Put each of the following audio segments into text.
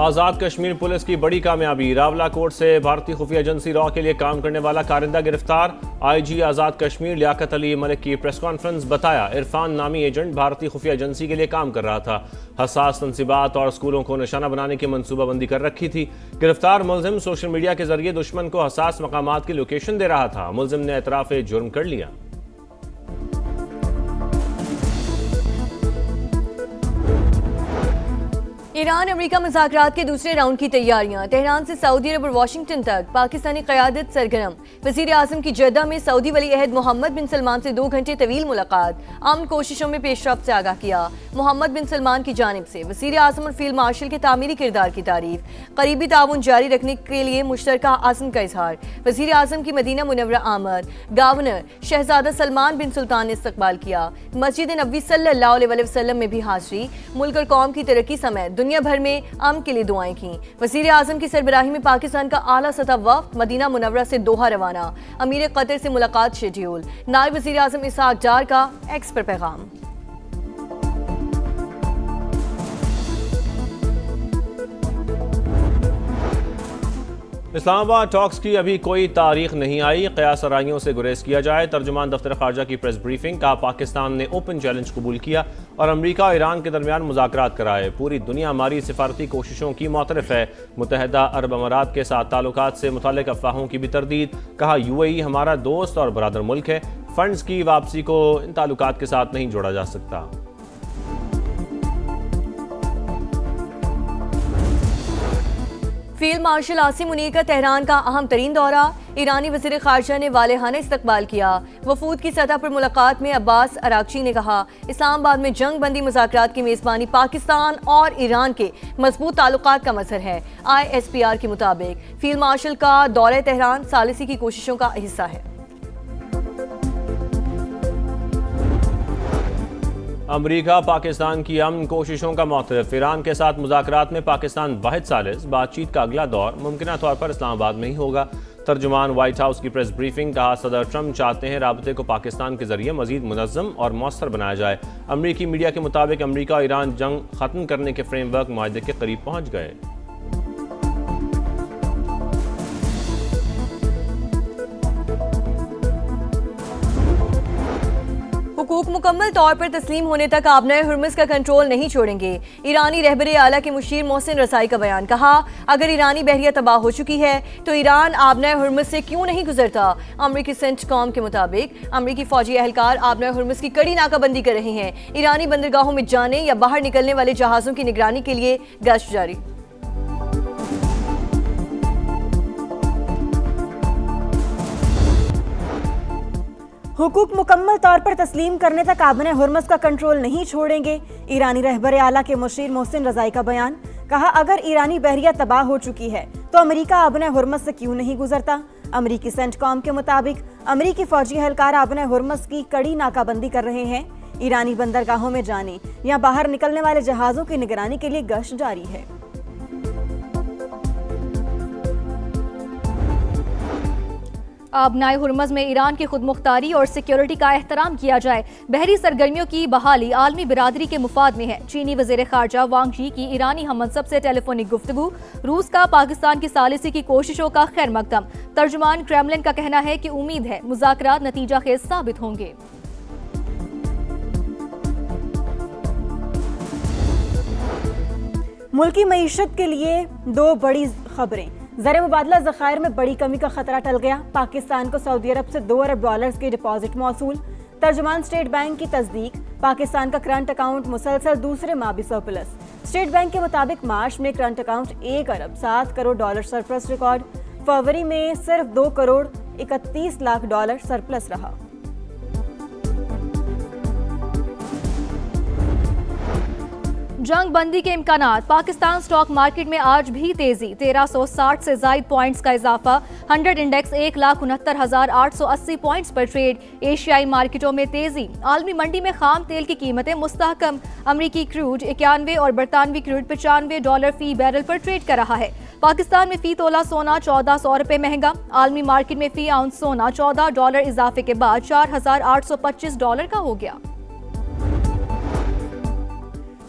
Azad Kashmir police کی بڑی کامیابی، راولہ کوٹ سے بھارتی خفیہ ایجنسی را کے لیے کام کرنے والا کارندہ گرفتار۔ آئی جی آزاد کشمیر لیاقت علی ملک کی پریس کانفرنس، بتایا عرفان نامی ایجنٹ بھارتی خفیہ ایجنسی کے لیے کام کر رہا تھا، حساس تنصیبات اور اسکولوں کو نشانہ بنانے کی منصوبہ بندی کر رکھی تھی۔ گرفتار ملزم سوشل میڈیا کے ذریعے دشمن کو حساس مقامات کی لوکیشن دے رہا تھا۔ ملزم نے اعتراف جرم کر لیا۔ ایران امریکہ مذاکرات کے دوسرے راؤنڈ کی تیاریاں، تہران سے سعودی عرب اور واشنگٹن تک پاکستانی قیادت سرگرم۔ وزیر اعظم کی جدہ میں سعودی ولی عہد محمد بن سلمان سے 2 گھنٹے طویل ملاقات، امن کوششوں میں پیش رفت سے آگاہ کیا۔ محمد بن سلمان کی جانب سے وزیر اعظم اور فیلڈ مارشل کے تعمیری کردار کی تعریف، قریبی تعاون جاری رکھنے کے لیے مشترکہ عزم کا اظہار۔ وزیر اعظم کی مدینہ منورہ آمد، گورنر شہزادہ سلمان بن سلطان نے استقبال کیا۔ مسجد نبوی صلی اللہ علیہ وسلم میں بھی حاضری، ملک اور قوم کی ترقی سمیت دنیا بھر میں امن کے لیے دعائیں کیں۔ وزیر اعظم کی سربراہی میں پاکستان کا اعلیٰ سطح وفد مدینہ منورہ سے دوحہ روانہ، امیر قطر سے ملاقات شیڈیول۔ نائب وزیر اعظم اسحاق ڈار کا ایکس پر پیغام۔ اسلام آباد ٹاکس کی ابھی کوئی تاریخ نہیں آئی، قیاس آرائیوں سے گریز کیا جائے۔ ترجمان دفتر خارجہ کی پریس بریفنگ، کہا پاکستان نے اوپن چیلنج قبول کیا اور امریکہ اور ایران کے درمیان مذاکرات کرائے۔ پوری دنیا ہماری سفارتی کوششوں کی معترف ہے۔ متحدہ عرب امارات کے ساتھ تعلقات سے متعلق افواہوں کی بھی تردید، کہا یو اے ای ہمارا دوست اور برادر ملک ہے، فنڈز کی واپسی کو ان تعلقات کے ساتھ نہیں جوڑا جا سکتا۔ فیلڈ مارشل عاصم منیر کا تہران کا اہم ترین دورہ، ایرانی وزیر خارجہ نے والہانہ استقبال کیا۔ وفود کی سطح پر ملاقات میں عباس اراغچی نے کہا اسلام آباد میں جنگ بندی مذاکرات کی میزبانی پاکستان اور ایران کے مضبوط تعلقات کا مظہر ہے۔ آئی ایس پی آر کے مطابق فیلڈ مارشل کا دورہ تہران ثالثی کی کوششوں کا حصہ ہے۔ امریکہ پاکستان کی امن کوششوں کا معترف، ایران کے ساتھ مذاکرات میں پاکستان واحد ثالث، بات چیت کا اگلا دور ممکنہ طور پر اسلام آباد میں ہی ہوگا۔ ترجمان وائٹ ہاؤس کی پریس بریفنگ، کہا صدر ٹرمپ چاہتے ہیں رابطے کو پاکستان کے ذریعے مزید منظم اور مؤثر بنایا جائے۔ امریکی میڈیا کے مطابق امریکہ اور ایران جنگ ختم کرنے کے فریم ورک معاہدے کے قریب پہنچ گئے۔ حقوق مکمل طور پر تسلیم ہونے تک آبنائے ہرمز کا کنٹرول نہیں چھوڑیں گے، ایرانی رہبر اعلیٰ کے مشیر محسن رضائی کا بیان، کہا اگر ایرانی بحریہ تباہ ہو چکی ہے تو ایران آبنائے ہرمز سے کیوں نہیں گزرتا۔ امریکی سینٹ کام کے مطابق امریکی فوجی اہلکار آبنائے ہرمز کی کڑی ناکہ بندی کر رہے ہیں، ایرانی بندرگاہوں میں جانے یا باہر نکلنے والے جہازوں کی نگرانی کے لیے گشت جاری۔ حقوق مکمل طور پر تسلیم کرنے تک آبنۂ ہرمز کا کنٹرول نہیں چھوڑیں گے، ایرانی رہبر اعلیٰ کے مشیر محسن رضائی کا بیان، کہا اگر ایرانی بحریہ تباہ ہو چکی ہے تو امریکہ آبنۂ ہرمز سے کیوں نہیں گزرتا۔ امریکی سینٹ کام کے مطابق امریکی فوجی اہلکار آبنۂ ہرمز کی کڑی ناکہ بندی کر رہے ہیں، ایرانی بندرگاہوں میں جانے یا باہر نکلنے والے جہازوں کی نگرانی کے لیے گشت جاری ہے۔ آبنائے ہرمز میں ایران کی خود مختاری اور سیکیورٹی کا احترام کیا جائے، بحری سرگرمیوں کی بحالی عالمی برادری کے مفاد میں ہے۔ چینی وزیر خارجہ وانگ ژی کی ایرانی ہم منصب سے ٹیلی فونک گفتگو، روس کا پاکستان کی ثالثی کی کوششوں کا خیر مقدم۔ ترجمان کریملن کا کہنا ہے کہ امید ہے مذاکرات نتیجہ خیز ثابت ہوں گے۔ ملکی معیشت کے لیے 2 بڑی خبریں، زر مبادلہ ذخائر میں بڑی کمی کا خطرہ ٹل گیا، پاکستان کو سعودی عرب سے $2 ارب کے ڈپازٹ موصول۔ ترجمان اسٹیٹ بینک کی تصدیق، پاکستان کا کرنٹ اکاؤنٹ مسلسل دوسرے ماہ بھی سرپلس۔ اسٹیٹ بینک کے مطابق مارچ میں کرنٹ اکاؤنٹ $1 ارب 7 کروڑ سرپلس ریکارڈ، فروری میں صرف $2 کروڑ 31 لاکھ سرپلس رہا۔ جنگ بندی کے امکانات، پاکستان سٹاک مارکیٹ میں آج بھی تیزی، 1360 سے زائد پوائنٹس کا اضافہ، 100 انڈیکس 1,69,880 پوائنٹس پر ٹریڈ۔ ایشیائی مارکیٹوں میں تیزی، عالمی منڈی میں خام تیل کی قیمتیں مستحکم، امریکی کروڈ 91 اور برطانوی کروڈ $95 فی بیرل پر ٹریڈ کر رہا ہے۔ پاکستان میں فی تولہ سونا $1400 مہنگا، عالمی مارکیٹ میں فی آؤنس سونا $14 اضافے کے بعد $4,825 کا ہو گیا۔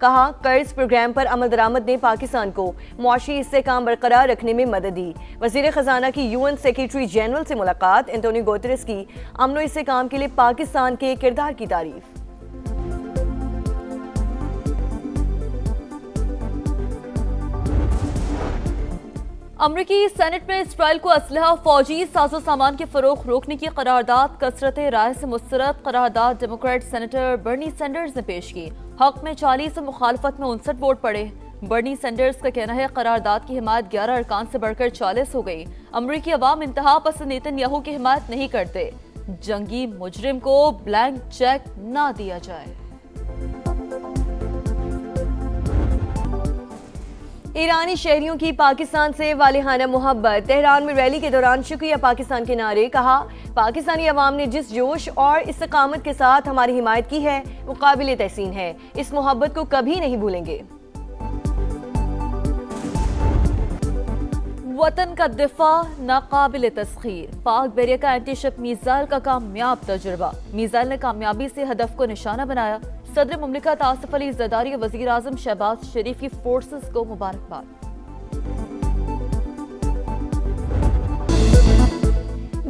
کہا قرض پروگرام پر عمل درآمد نے پاکستان کو معاشی استحکام برقرار رکھنے میں مدد دی۔ وزیر خزانہ کی UN سیکریٹری جنرل سے ملاقات، اینٹونیو گوتریس کی امن و استحکام کے لیے پاکستان کے کردار کی تعریف۔ امریکی سینٹ میں اسرائیل کو اسلحہ، فوجی ساز و سامان کے فروغ روکنے کی قرارداد کثرت رائے سے مسترد قرارداد ڈیموکریٹ سینیٹر برنی سینڈرز نے پیش کی۔ حق میں 40 اور مخالفت میں 59 ووٹ پڑے۔ برنی سینڈرز کا کہنا ہے قرارداد کی حمایت 11 ارکان سے بڑھ کر 40 ہو گئی۔ امریکی عوام انتہا پسند نیتن یاہو کی حمایت نہیں کرتے۔ جنگی مجرم کو بلینک چیک نہ دیا جائے۔ ایرانی شہریوں کی پاکستان سے والہانہ محبت، تہران میں ریلی کے دوران شکریہ پاکستان کے نعرے، کہا پاکستانی عوام نے جس جوش اور استقامت کے ساتھ ہماری حمایت کی ہے وہ قابل تحسین ہے، اس محبت کو کبھی نہیں بھولیں گے۔ وطن کا دفاع ناقابل تسخیر، پاک بیریا کا اینٹی شپ میزائل کا کامیاب تجربہ، میزائل نے کامیابی سے ہدف کو نشانہ بنایا۔ صدر مملکت آصف علی زرداری اور وزیر اعظم شہباز شریف کی فورسز کو مبارکباد۔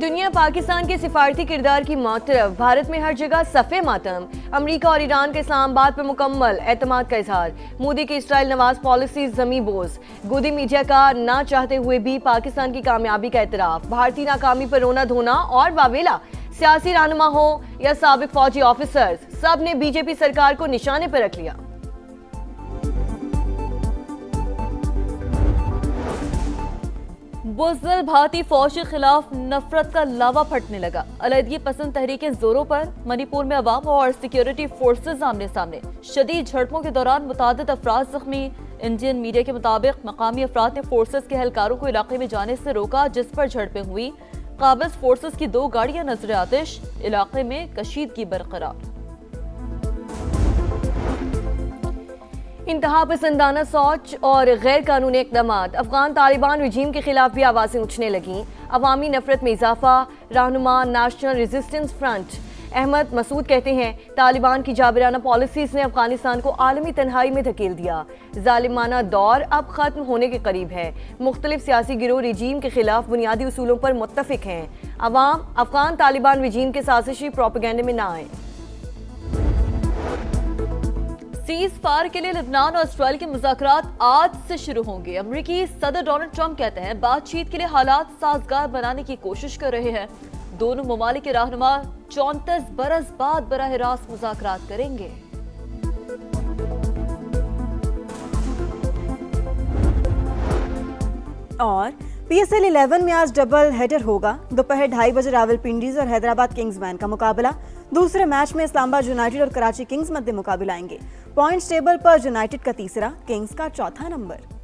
دنیا پاکستان کے سفارتی کردار کی معترف، بھارت میں ہر جگہ صفِ ماتم، امریکہ اور ایران کے اسلام آباد پر مکمل اعتماد کا اظہار، مودی کی اسرائیل نواز پالیسی زمیں بوس، گودی میڈیا کا نہ چاہتے ہوئے بھی پاکستان کی کامیابی کا اعتراف، بھارتی ناکامی پر رونا دھونا اور واویلا، سیاسی رہنما ہوں یا سابق فوجی آفیسرز، سب نے بی جے پی سرکار کو نشانے پر رکھ لیا۔ بزدل بھارتی فوج کے خلاف نفرت کا لاوا پھٹنے لگا، علیحدگی پسند تحریکیں زوروں پر، منی پور میں عوام اور سیکیورٹی فورسز آمنے سامنے، شدید جھڑپوں کے دوران متعدد افراد زخمی۔ انڈین میڈیا کے مطابق مقامی افراد نے فورسز کے اہلکاروں کو علاقے میں جانے سے روکا جس پر جھڑپیں ہوئی۔ قابض فورسز کی 2 گاڑیاں نظر آتش، علاقے میں کشیدگی برقرار۔ انتہا پسندانہ سوچ اور غیر قانونی اقدامات، افغان طالبان رجیم کے خلاف بھی آوازیں اٹھنے لگیں، عوامی نفرت میں اضافہ۔ رہنما نیشنل ریزسٹنس فرنٹ احمد مسعود کہتے ہیں طالبان کی جابرانہ پالیسیز نے افغانستان کو عالمی تنہائی میں دھکیل دیا، ظالمانہ دور اب ختم ہونے کے قریب ہے، مختلف سیاسی گروہ رجیم کے خلاف بنیادی اصولوں پر متفق ہیں، عوام افغان طالبان رجیم کے سازشی پروپیگنڈے میں نہ آئیں۔ سیز فائر کے لیے لبنان اور اسرائیل کے مذاکرات آج سے شروع ہوں گے۔ امریکی صدر ڈونلڈ ٹرمپ کہتے ہیں بات چیت کے لیے حالات سازگار بنانے کی کوشش کر رہے ہیں، دونوں ممالک کے رہنما 34 برس بعد براہ راست مذاکرات کریں گے۔ اور PSL 11 میں آج ڈبل ہیڈر ہوگا، دوپہر 2:30 بجے راولپنڈی اور حیدرآباد کنگز مین کا مقابلہ، دوسرے میچ میں اسلام آباد یونائیٹڈ اور کراچی کنگز مدِ مقابل آئیں گے۔ پوائنٹس ٹیبل پر یونائیٹڈ کا تیسرا، کنگز کا چوتھا نمبر۔